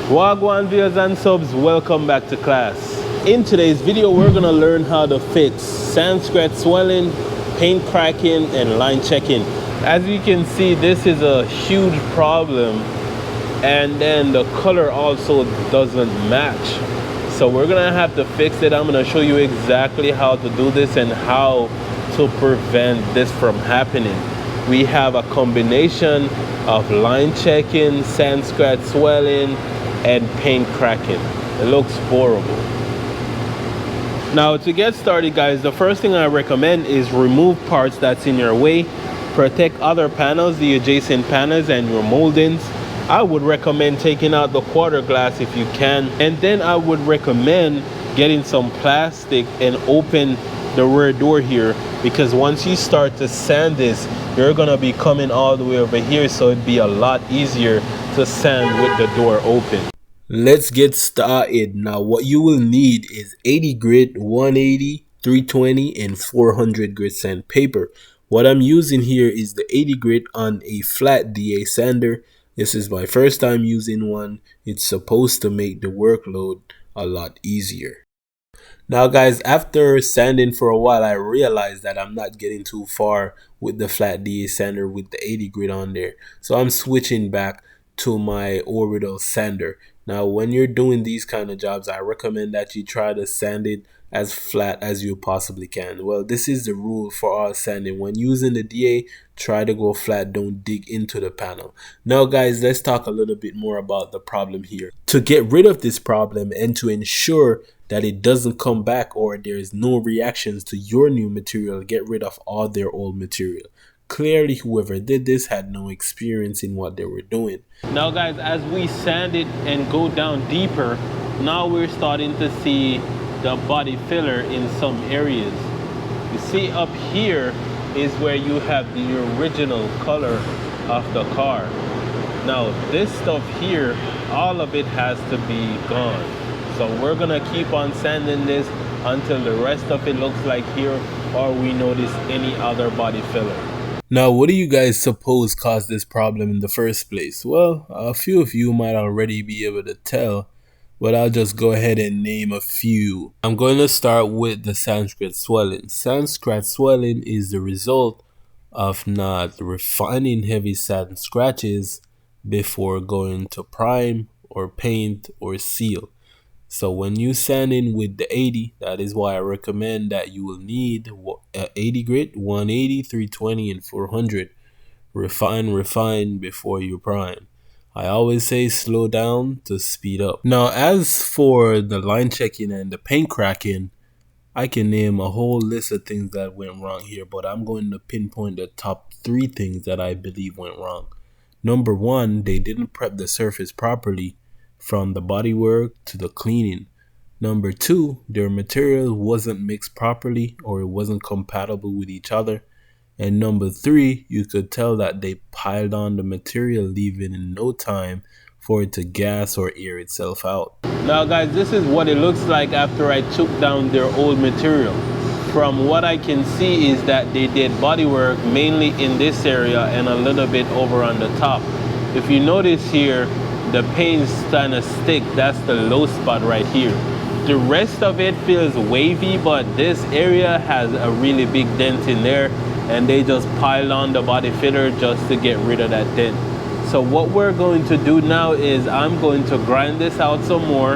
Wagwan viewers and subs, welcome back to class. In today's video, we're gonna learn how to fix sand scratch swelling, paint cracking, and line checking. As you can see, this is a huge problem, and then the color also doesn't match. So we're gonna have to fix it. I'm gonna show you exactly how to do this and how to prevent this from happening. We have a combination of line checking, sand scratch swelling, and paint cracking. It looks horrible. Now to get started, guys, the first thing I recommend is remove parts that's in your way. Protect other panels, the adjacent panels, and your moldings. I would recommend taking out the quarter glass if you can, and then I would recommend getting some plastic and open the rear door here, because once you start to sand this, you're gonna be coming all the way over here, so it'd be a lot easier to sand with the door open. Let's get started. Now what you will need is 80 grit, 180, 320, and 400 grit sandpaper. What I'm using here is the 80 grit on a flat DA sander. This is my first time using one. It's supposed to make the workload a lot easier. Now guys, after sanding for a while, I realized that I'm not getting too far with the flat DA sander with the 80 grit on there. So I'm switching back to my orbital sander. Now when you're doing these kind of jobs, I recommend that you try to sand it as flat as you possibly can. Well, this is the rule for all sanding. When using the DA, try to go flat, don't dig into the panel. Now guys, let's talk a little bit more about the problem here. To get rid of this problem and to ensure that it doesn't come back or there is no reactions to your new material, get rid of all their old material. Clearly whoever did this had no experience in what they were doing. Now guys, as we sand it and go down deeper, now we're starting to see the body filler in some areas. You see up here is where you have the original color of the car. Now this stuff here, all of it has to be gone. So we're gonna keep on sanding this until the rest of it looks like here, or we notice any other body filler. Now, what do you guys suppose caused this problem in the first place? Well, a few of you might already be able to tell, but I'll just go ahead and name a few. I'm going to start with the sand scratch swelling. Sand scratch swelling is the result of not refining heavy sand scratches before going to prime or paint or seal. So when you sand in with the 80, that is why I recommend that you will need 80 grit, 180, 320, and 400. Refine before you prime. I always say slow down to speed up. Now as for the line checking and the paint cracking, I can name a whole list of things that went wrong here, but I'm going to pinpoint the top 3 things that I believe went wrong. Number 1, they didn't prep the surface properly from the bodywork to the cleaning. Number 2, their material wasn't mixed properly or it wasn't compatible with each other. And number 3, you could tell that they piled on the material, leaving in no time for it to gas or air itself out. Now guys, this is what it looks like after I took down their old material. From what I can see is that they did bodywork mainly in this area and a little bit over on the top. If you notice here, the paint's kind of stick. That's the low spot right here. The rest of it feels wavy, but this area has a really big dent in there, and they just piled on the body filler just to get rid of that dent. So what we're going to do now is I'm going to grind this out some more,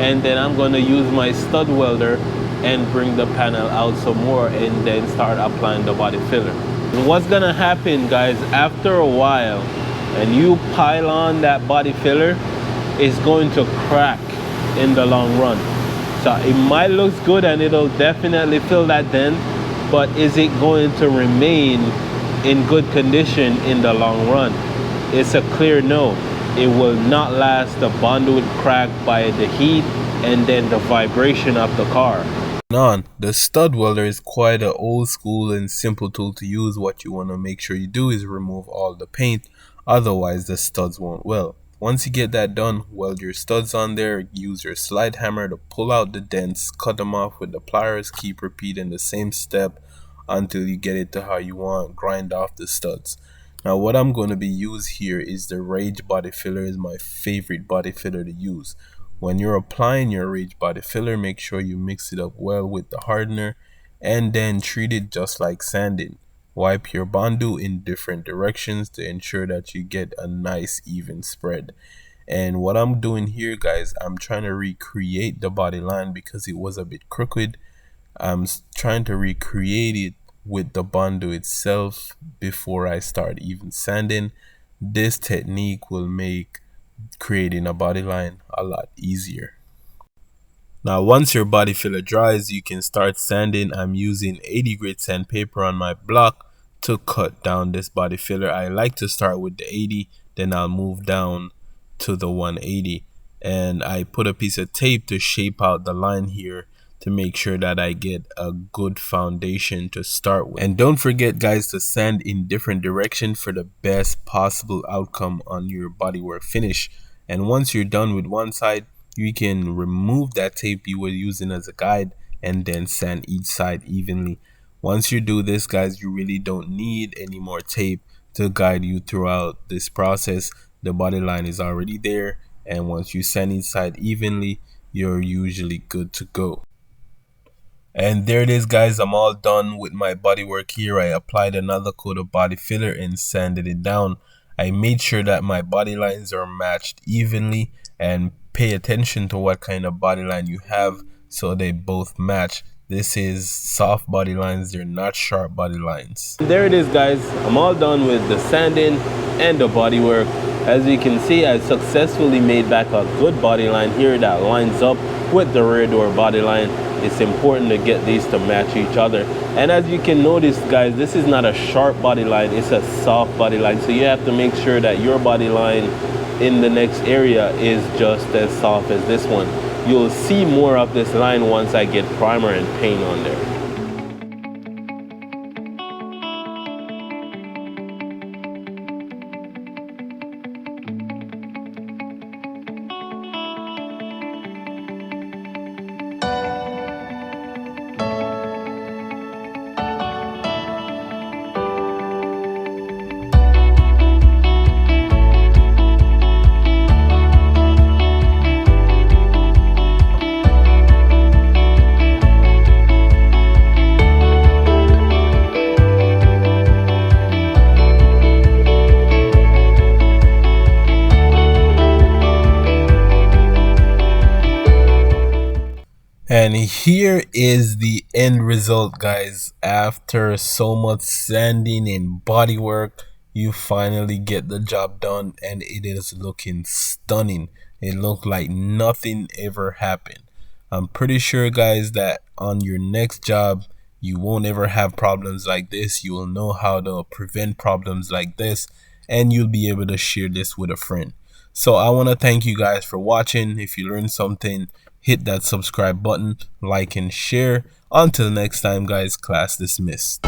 and then I'm going to use my stud welder and bring the panel out some more, and then start applying the body filler. And what's gonna happen, guys, after a while, and you pile on that body filler, it's going to crack in the long run. So it might look good and it'll definitely fill that dent, but is it going to remain in good condition in the long run? It's a clear no. It will not last. The bond will crack by the heat and then the vibration of the car. The stud welder is quite an old school and simple tool to use. What you want to make sure you do is remove all the paint, otherwise the studs won't weld. Once you get that done, weld your studs on there, use your slide hammer to pull out the dents, cut them off with the pliers, keep repeating the same step until you get it to how you want, grind off the studs. Now what I'm going to be used here is the Rage body filler. Is my favorite body filler to use. When you're applying your Rage body filler, make sure you mix it up well with the hardener and then treat it just like sanding. Wipe your Bondo in different directions to ensure that you get a nice even spread. And what I'm doing here, guys, I'm trying to recreate the body line because it was a bit crooked. I'm trying to recreate it with the Bondo itself before I start even sanding. This technique will make creating a body line a lot easier. Now once your body filler dries, you can start sanding. I'm using 80 grit sandpaper on my block to cut down this body filler. I like to start with the 80, then I'll move down to the 180, and I put a piece of tape to shape out the line here to make sure that I get a good foundation to start with. And don't forget, guys, to sand in different directions for the best possible outcome on your bodywork finish. And once you're done with one side, you can remove that tape you were using as a guide and then sand each side evenly. Once you do this, guys, you really don't need any more tape to guide you throughout this process. The body line is already there, and once you sand each side evenly, you're usually good to go. And there it is, guys. I'm all done with my bodywork here. I applied another coat of body filler and sanded it down. I made sure that my body lines are matched evenly, and pay attention to what kind of body line you have so they both match. This is soft body lines, they're not sharp body lines. There it is, guys. I'm all done with the sanding and the bodywork. As you can see, I successfully made back a good body line here that lines up with the rear door body line. It's important to get these to match each other. And as you can notice, guys, this is not a sharp body line, it's a soft body line. So you have to make sure that your body line in the next area is just as soft as this one. You'll see more of this line once I get primer and paint on there. And here is the end result, guys. After so much sanding and body work, you finally get the job done, and it is looking stunning. It looked like nothing ever happened. I'm pretty sure, guys, that on your next job you won't ever have problems like this. You will know how to prevent problems like this, and you'll be able to share this with a friend. So I want to thank you guys for watching. If you learned something, hit that subscribe button, like and share. Until next time, guys, class dismissed.